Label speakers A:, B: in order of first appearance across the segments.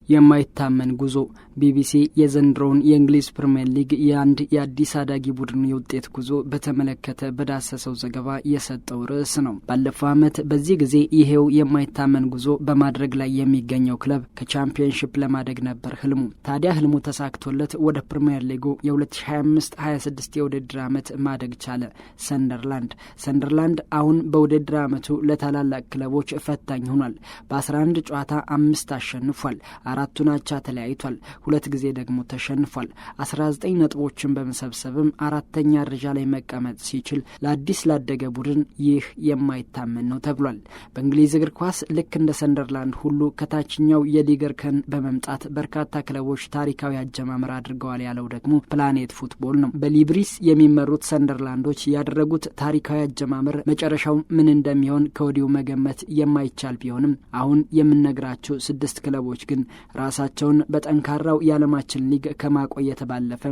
A: የማይታመን ጉዞ ቢቢሲ የዘንድሮውን የእንግሊዝ ፕሪሚየር ሊግ የአንድ የአዲስ አዳጊ ቡድን የውጤት ጉዞ በተመለከተ በዳሰሰው ዘገባ የሰጠው ርዕስ ነው። ባለፈው ዓመት በዚህ ጊዜ ይሄው የማይታመን ጉዞ በማድረግ ላይ የሚገኘው ክለብ ከቻምፒየንሺፕ ለማደግ ነበር ህልሙ። ታዲያ ህልሙ ተሳክቶለት ወደ ፕሪሚየር ሊጉ የ2025-26 የውድድር ዓመት ማደግ ቻለ። ሰንደርላንድ አሁን በውድድር ዓመቱ ለታላላቅ ክለቦች ፈታኝ ሆኗል። በ11 ጨዋታ 5 አሸንፏል። 4ቱን አቻ ተለያይቷል። 2 ጊዜ ደግሞ ተሸንፏል። 19 ነጥቦችን በመሰብሰብም 4ኛ ደረጃ ላይ መቀመጥ ሲችል ለአዲስ ላደገ ቡድን ይህ የማይታመን ነው ተብሏል። በእንግሊዝ እግር ኳስ ልክ እንደ ሰንደርላንድ ሁሉ ከታችኛው የሊግ እርከን በመምጣት በርካታ ክለቦች ታሪካዊ አጀማመር አድርገዋል ያለው ደግሞ ፕላኔት ፉትቦል ነው። በሊብሪስ የሚመሩት ሰንደርላንዶች ያደረጉት ታሪካዊ አጀማመር መጨረሻው ምን እንደሚሆን ከወዲሁ መገመት የማይቻል ቢሆንም አሁን የምንነግራቸው 6 ክለቦች ግን ራሳቸውን በጠንካራው የዓለማችን ሊግ ከማቆየት ባለፈ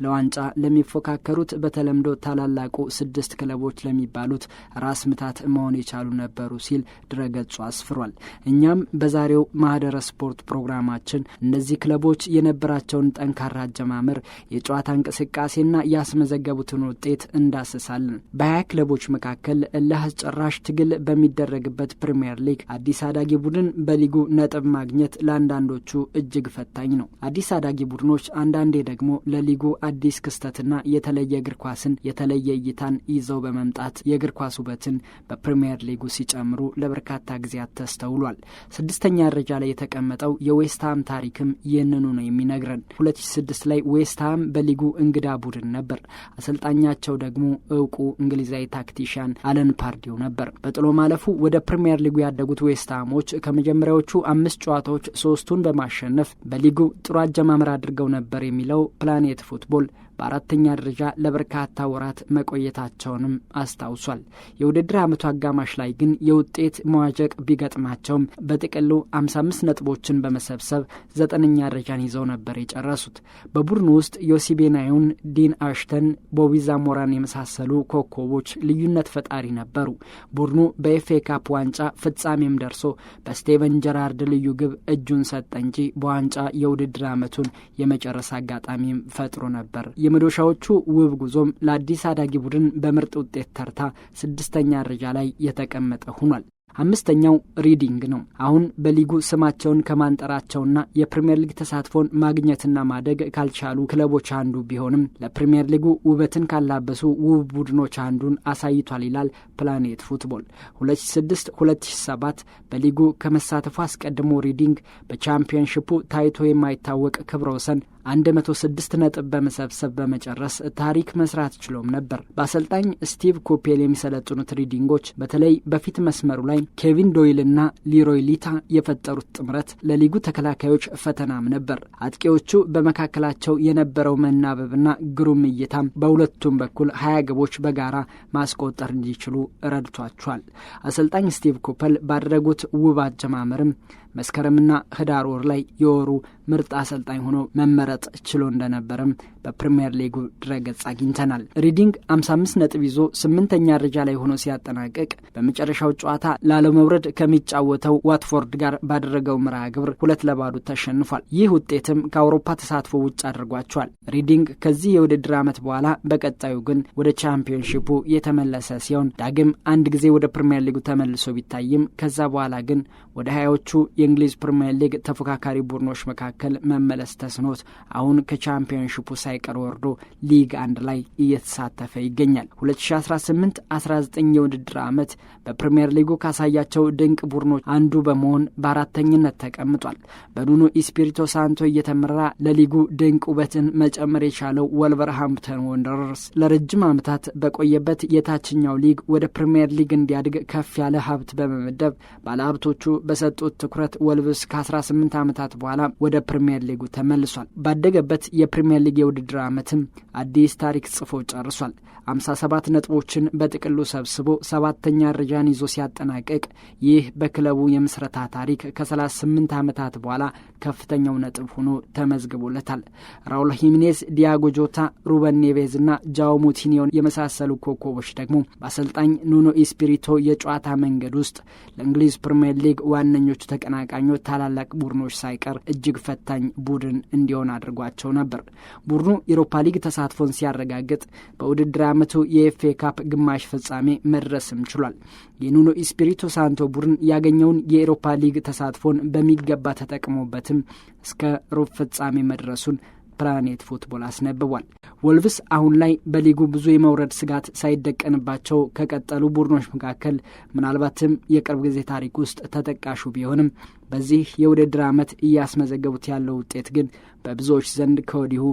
A: ለዋንጫ ለሚፎካከሩት በተለምዶ ታላላቁ 6 ክለቦች ለሚባሉት ራስ ምታት መሆን የቻሉ ነበሩ ሲል ድረገጹ አስፍሯል። እኛም በዛሬው ማህደረ ስፖርት ፕሮግራማችን እነዚህ ክለቦች የነበራቸውን ጠንካራ አጀማመር፣ የጨዋታ እንቅስቃሴና ያስመዘገቡትን ውጤት እንዳስሳለን። በ20 ክለቦች መካከል እልህ አስጨራሽ ትግል በሚደረግበት ፕሪሚየር ሊግ አዲስ አዳጊ ቡድን በሊጉ ነጥብ ማግኘት ለአንዳንዶቹ እጅግ ፈታኝ ነው። አዲስ አዳጊ ቡድኖች አንዳንዴ ደግሞ ለሊጉ አዲስ ክስተትና የተለየ እግር ኳስን የተለየ እይታን ይዘው በመምጣት የእግር ኳስ ውበትን በፕሪሚየር ሊጉ ሲጨምሩ ለበርካታ ጊዜያት ተስተውሏል። 6ኛ ደረጃ ላይ የተቀመጠው የዌስትሃም ታሪክም ይህንኑ ነው የሚነግረን። 2006 ላይ ዌስትሃም በሊጉ እንግዳ ቡድን ነበር። አሰልጣኛቸው ደግሞ እውቁ እንግሊዛዊ ታክቲሻን አለን ፓርዲው ነበር። በጥሎ ማለፉ ወደ ፕሪሚየር ሊጉ ያደጉት ዌስትሃሞች ከመጀመሪያዎቹ 5 ጨዋታዎች 3ቱን በማሸነፍ በሊጉ ጥሩ አጀማመር አድርገው ነበር የሚለው ፕላኔት ፉትቦል በ4ኛ ደረጃ ለበርካታ ወራት መቆየታቸውንም አስታውሷል። የውድድር ዓመቱ አጋማሽ ላይ ግን የውጤት መዋዠቅ ቢገጥማቸውም በጥቅሉ 55 ነጥቦችን በመሰብሰብ 9ኛ ደረጃን ይዘው ነበር የጨረሱት። በቡድኑ ውስጥ ዮሲቤናዩን፣ ዲን አሽተን፣ ቦቢ ዛሞራን የመሳሰሉ ኮከቦች ልዩነት ፈጣሪ ነበሩ። ቡድኑ በኤፍኤ ካፕ ዋንጫ ፍጻሜም ደርሶ በስቴቨን ጀራርድ ልዩ ግብ እጁን ሰጠ እንጂ በዋንጫ የውድድር ዓመቱን የመጨረስ አጋጣሚም ፈጥሮ ነበር። የመዶሻዎቹ ውብ ጉዞም ለአዲስ አዳጊ ቡድን በምርጥ ውጤት ተርታ 6ኛ ደረጃ ላይ የተቀመጠ ሆኗል። 5ኛው ሪዲንግ ነው። አሁን በሊጉ ስማቸውን ከማንጠራቸውና የፕሪሚየር ሊግ ተሳትፎን ማግኘትና ማደግ ካልቻሉ ክለቦች አንዱ ቢሆንም ለፕሪሚየር ሊጉ ውበትን ካላበሱ ውብ ቡድኖች አንዱን አሳይቷል ይላል ፕላኔት ፉትቦል። 2006-2007 በሊጉ ከመሳተፉ አስቀድሞ ሪዲንግ በቻምፒየንሺፑ ታይቶ የማይታወቅ ክብረ ወሰን 106 ነጥብ በመሰብሰብ በመጨረስ ታሪክ መስራት ችሎም ነበር። በአሰልጣኝ ስቲቭ ኮፔል የሚሰለጥኑት ሪዲንጎች በተለይ በፊት መስመሩ ላይ ኬቪን ዶይልና ሊሮይ ሊታ የፈጠሩት ጥምረት ለሊጉ ተከላካዮች ፈተናም ነበር። አጥቂዎቹ በመካከላቸው የነበረው መናበብና ግሩም እይታም በሁለቱም በኩል 20 ግቦች በጋራ ማስቆጠር እንዲችሉ ረድቷቸዋል። አሰልጣኝ ስቲቭ ኮፔል ባደረጉት ውብ አጀማመርም መስከረምና ህዳር ወር ላይ የወሩ ምርጥ አሰልጣኝ ሆኖ መመረጥ ችሎ እንደነበረም በፕሪሚየር ሊጉ ድረገጽ አግኝተናል። ሪዲንግ 55 ነጥብ ይዞ 8ኛ ደረጃ ላይ ሆኖ ሲያጠናቀቅ በመጨረሻው ጨዋታ ላለመውረድ ከሚጫወተው ዋትፎርድ ጋር ባደረገው መርሃ ግብር 2-2 ተሸንፏል። ይህ ውጤትም ከአውሮፓ ተሳትፎ ውጭ አድርጓቸዋል። ሪዲንግ ከዚህ የውድድር ዓመት በኋላ በቀጣዩ ግን ወደ ቻምፒየንሺፑ የተመለሰ ሲሆን ዳግም አንድ ጊዜ ወደ ፕሪሚየር ሊጉ ተመልሶ ቢታይም ከዛ በኋላ ግን ወደ 20ዎቹ የእንግሊዝ ፕሪሚየር ሊግ ተፎካካሪ ቡድኖች መካከል መመለስ ተስኖት አሁን ከቻምፒየንሺፑ ሳይቀር ወርዶ ሊግ 1 ላይ እየተሳተፈ ይገኛል። 2018-19 የውድድር ዓመት በፕሪሚየር ሊጉ ካሳያቸው ድንቅ ቡድኖች አንዱ በመሆን በ4ኝነት ተቀምጧል። በኑኖ ኢስፒሪቶ ሳንቶ እየተመራ ለሊጉ ድንቅ ውበትን መጨመር የቻለው ወልቨርሃምፕተን ወንደረርስ ለረጅም ዓመታት በቆየበት የታችኛው ሊግ ወደ ፕሪሚየር ሊግ እንዲያድግ ከፍ ያለ ሀብት በመመደብ ባለሀብቶቹ በሰጡት ትኩረት ወልቭስ ከ18 ዓመታት በኋላ ወደ ፕሪሚየር ሊጉ ተመልሷል። ባደገበት የፕሪሚየር ሊግ የውድድር ዓመትም አዲስ ታሪክ ጽፎ ጨርሷል። 57 ነጥቦችን በጥቅሉ ሰብስቦ 7ኛ ደረጃን ይዞ ሲያጠናቀቅ ይህ በክለቡ የምስረታ ታሪክ ከ38 ዓመታት በኋላ ከፍተኛው ነጥብ ሆኖ ተመዝግቦለታል። ራውል ሂሜኔዝ፣ ዲያጎ ጆታ፣ ሩበን ኔቬዝ እና ጃኦ ሙቲኒዮን የመሳሰሉ ኮከቦች ደግሞ በአሰልጣኝ ኑኖ ኢስፒሪቶ የጨዋታ መንገድ ውስጥ ለእንግሊዝ ፕሪሚየር ሊግ ዋነኞቹ ተቀናቃኞች ተቀናቃኞች ታላላቅ ቡድኖች ሳይቀር እጅግ ፈታኝ ቡድን እንዲሆን አድርጓቸው ነበር። ቡድኑ የአውሮፓ ሊግ ተሳትፎን ሲያረጋግጥ በውድድር ዓመቱ የኤፍኤ ካፕ ግማሽ ፍጻሜ መድረስም ችሏል። የኑኖ ኢስፒሪቶ ሳንቶ ቡድን ያገኘውን የአውሮፓ ሊግ ተሳትፎን በሚገባ ተጠቅሞበትም እስከ ሩብ ፍጻሜ መድረሱን ፕላኔት ፉትቦል አስነብቧል። ወልቭስ አሁን ላይ በሊጉ ብዙ የመውረድ ስጋት ሳይደቀንባቸው ከቀጠሉ ቡድኖች መካከል ምናልባትም የቅርብ ጊዜ ታሪክ ውስጥ ተጠቃሹ ቢሆንም በዚህ የውድድር ዓመት እያስመዘገቡት ያለው ውጤት ግን በብዙዎች ዘንድ ከወዲሁ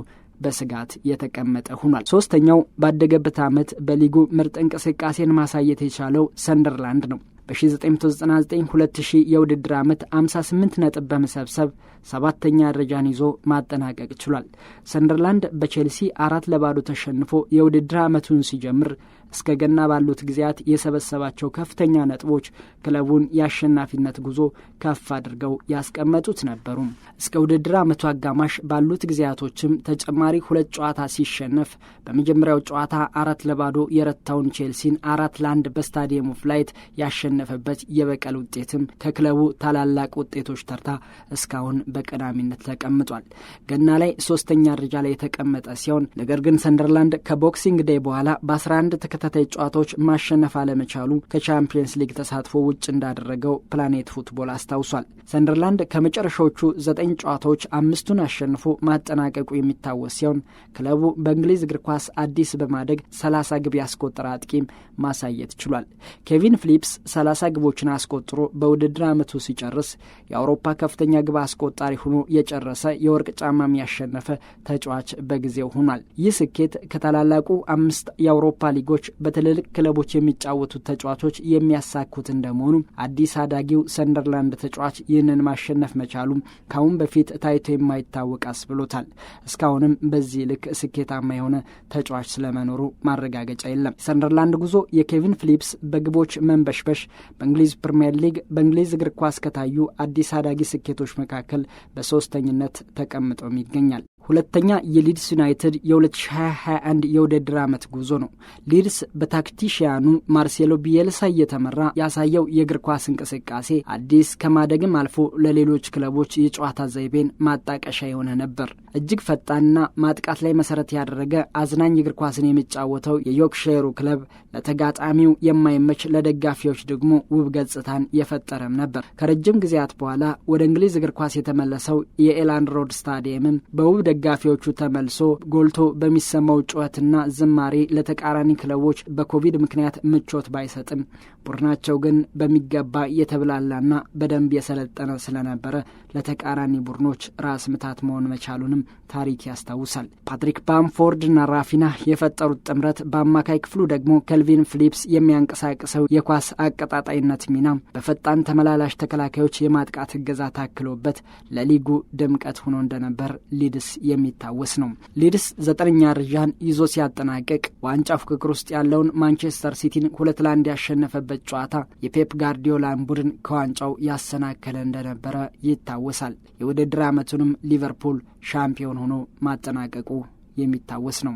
A: በስጋት የተቀመጠ ሆኗል። ሶስተኛው ባደገበት ዓመት በሊጉ ምርጥ እንቅስቃሴን ማሳየት የቻለው ሰንደርላንድ ነው። በ1999-2000 የውድድር ዓመት 58 ነጥብ በመሰብሰብ 7ኛ ደረጃን ይዞ ማጠናቀቅ ችሏል። ሰንደርላንድ በቼልሲ 4-0 ተሸንፎ የውድድር ዓመቱን ሲጀምር እስከ ገና ባሉት ጊዜያት የሰበሰባቸው ከፍተኛ ነጥቦች ክለቡን የአሸናፊነት ጉዞ ከፍ አድርገው ያስቀመጡት ነበሩ። እስከ ውድድር ዓመቱ አጋማሽ ባሉት ጊዜያቶችም ተጨማሪ 2 ጨዋታ ሲሸነፍ በመጀመሪያው ጨዋታ 4-0 የረታውን ቼልሲን 4-1 በስታዲየም ኦፍ ላይት ያሸነፈበት የበቀል ውጤትም ከክለቡ ታላላቅ ውጤቶች ተርታ እስካሁን በቀዳሚነት ተቀምጧል። ገና ላይ 3ኛ ደረጃ ላይ የተቀመጠ ሲሆን ነገር ግን ሰንደርላንድ ከቦክሲንግ ዴይ በኋላ በ11 ተከታታይ ጨዋታዎች ማሸነፍ አለመቻሉ ከቻምፒየንስ ሊግ ተሳትፎ ውጭ እንዳደረገው ፕላኔት ፉትቦል አስታውሷል። ሰንደርላንድ ከመጨረሻዎቹ 9 ጨዋታዎች 5ቱን አሸንፎ ማጠናቀቁ የሚታወስ ሲሆን ክለቡ በእንግሊዝ እግር ኳስ አዲስ በማደግ 30 ግብ ያስቆጠረ አጥቂም ማሳየት ችሏል። ኬቪን ፊሊፕስ 30 ግቦችን አስቆጥሮ በውድድር ዓመቱ ሲጨርስ የአውሮፓ ከፍተኛ ግብ አስቆጣሪ ሆኖ የጨረሰ የወርቅ ጫማም ያሸነፈ ተጫዋች በጊዜው ሆኗል። ይህ ስኬት ከታላላቁ 5 የአውሮፓ ሊጎች በትልልቅ ክለቦች የሚጫወቱት ተጫዋቾች የሚያሳኩት እንደመሆኑ አዲስ አዳጊው ሰንደርላንድ ተጫዋች ይህንን ማሸነፍ መቻሉ ካሁን በፊት ታይቶ የማይታወቅ አስብሎታል። እስካሁንም በዚህ ልክ ስኬታማ የሆነ ተጫዋች ስለመኖሩ ማረጋገጫ የለም። ሰንደርላንድ ጉዞ የኬቪን ፊሊፕስ በግቦች መንበሽበሽ በእንግሊዝ ፕሪሚየር ሊግ በእንግሊዝ እግር ኳስ ከታዩ አዲስ አዳጊ ስኬቶች መካከል በ3ኛነት ተቀምጦም ይገኛል። ሁለተኛ የሊድስ ዩናይትድ የ2021 የውድድር ዓመት ጉዞ ነው። ሊድስ በታክቲሽያኑ ማርሴሎ ቢየልሳ እየተመራ ያሳየው የእግር ኳስ እንቅስቃሴ አዲስ ከማደግም አልፎ ለሌሎች ክለቦች የጨዋታ ዘይቤን ማጣቀሻ የሆነ ነበር። እጅግ ፈጣንና ማጥቃት ላይ መሰረት ያደረገ አዝናኝ እግር ኳስን የሚጫወተው የዮርክሻየሩ ክለብ ለተጋጣሚው የማይመች ለደጋፊዎች ደግሞ ውብ ገጽታን የፈጠረም ነበር። ከረጅም ጊዜያት በኋላ ወደ እንግሊዝ እግር ኳስ የተመለሰው የኤላንድ ሮድ ስታዲየምም በውብ ደጋፊዎቹ ተመልሶ ጎልቶ በሚሰማው ጩኸትና ዝማሬ ለተቃራኒ ክለቦች በኮቪድ ምክንያት ምቾት ባይሰጥም ቡድናቸው ግን በሚገባ የተብላላና በደንብ የሰለጠነ ስለነበረ ለተቃራኒ ቡድኖች ራስ ምታት መሆን መቻሉንም ታሪክ ያስታውሳል። ፓትሪክ ባምፎርድና ራፊና የፈጠሩት ጥምረት በአማካይ ክፍሉ ደግሞ ከልቪን ፊሊፕስ የሚያንቀሳቅሰው የኳስ አቀጣጣይነት ሚና በፈጣን ተመላላሽ ተከላካዮች የማጥቃት እገዛ ታክሎበት ለሊጉ ድምቀት ሆኖ እንደነበር ሊድስ የሚታወስ ነው። ሊድስ 9ኛ ደረጃን ይዞ ሲያጠናቅቅ ዋንጫ ፉክክር ውስጥ ያለውን ማንቸስተር ሲቲን 2-1 ያሸነፈበት ጨዋታ የፔፕ ጋርዲዮላን ቡድን ከዋንጫው ያሰናከለ እንደነበረ ይታወሳል። የውድድር ዓመቱንም ሊቨርፑል ሻምፒዮን ሆኖ ማጠናቀቁ የሚታወስ ነው።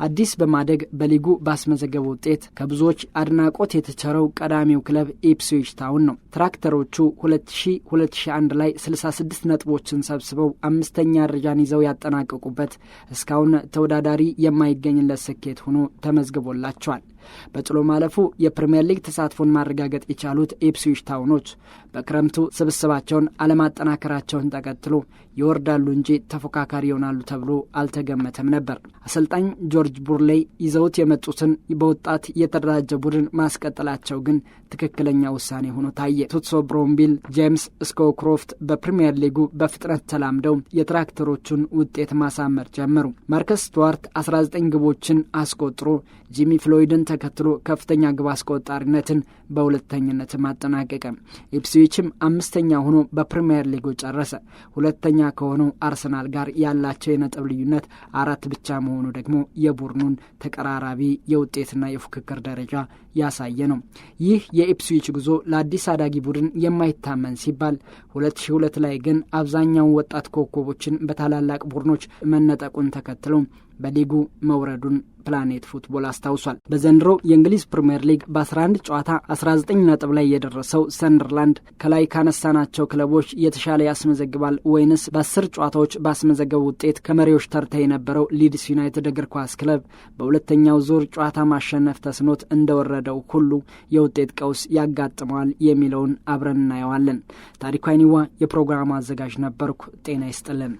A: አዲስ በማደግ በሊጉ ባስመዘገበው ውጤት ከብዙዎች አድናቆት የተቸረው ቀዳሚው ክለብ ኢፕስዊች ታውን ነው። ትራክተሮቹ 2001 ላይ 66 ነጥቦችን ሰብስበው 5ኛ ደረጃን ይዘው ያጠናቀቁበት እስካሁን ተወዳዳሪ የማይገኝለት ስኬት ሆኖ ተመዝግቦላቸዋል። በጥሎ ማለፉ የፕሪሚየር ሊግ ተሳትፎን ማረጋገጥ የቻሉት ኢፕስዊች ታውኖች በክረምቱ ስብስባቸውን አለማጠናከራቸውን ተከትሎ ይወርዳሉ እንጂ ተፎካካሪ ይሆናሉ ተብሎ አልተገመተም ነበር። አሰልጣኝ ጆርጅ ቡርሌይ ይዘውት የመጡትን በወጣት የተደራጀ ቡድን ማስቀጠላቸው ግን ትክክለኛ ውሳኔ ሆኖ ታየ። ቱትሶ ብሮምቢል፣ ጄምስ ስኮክሮፍት በፕሪሚየር ሊጉ በፍጥነት ተላምደው የትራክተሮቹን ውጤት ማሳመር ጀመሩ። ማርከስ ስቱዋርት 19 ግቦችን አስቆጥሮ ጂሚ ፍሎይድን ተከትሎ ከፍተኛ ግብ አስቆጣሪነትን በሁለተኝነት ማጠናቀቀ። ኢፕስዊችም 5ኛ ሆኖ በፕሪሚየር ሊጉ ጨረሰ። ሁለተኛ ከሆነው አርሰናል ጋር ያላቸው የነጥብ ልዩነት 4 ብቻ መሆኑ ደግሞ የቡድኑን ተቀራራቢ የውጤትና የፉክክር ደረጃ ያሳየ ነው። ይህ የኢፕስዊች ጉዞ ለአዲስ አዳጊ ቡድን የማይታመን ሲባል 2002 ላይ ግን አብዛኛውን ወጣት ኮከቦችን በታላላቅ ቡድኖች መነጠቁን ተከትሎ በሊጉ መውረዱን ፕላኔት ፉትቦል አስታውሷል። በዘንድሮ የእንግሊዝ ፕሪሚየር ሊግ በ11 ጨዋታ 19 ነጥብ ላይ የደረሰው ሰንደርላንድ ከላይ ካነሳናቸው ክለቦች የተሻለ ያስመዘግባል ወይንስ በ10 ጨዋታዎች ባስመዘገበው ውጤት ከመሪዎች ተርታ የነበረው ሊድስ ዩናይትድ እግር ኳስ ክለብ በሁለተኛው ዙር ጨዋታ ማሸነፍ ተስኖት እንደወረደው ሁሉ የውጤት ቀውስ ያጋጥመዋል የሚለውን አብረን እናየዋለን። ታሪኩ አይኒዋ የፕሮግራሙ አዘጋጅ ነበርኩ። ጤና ይስጥልን።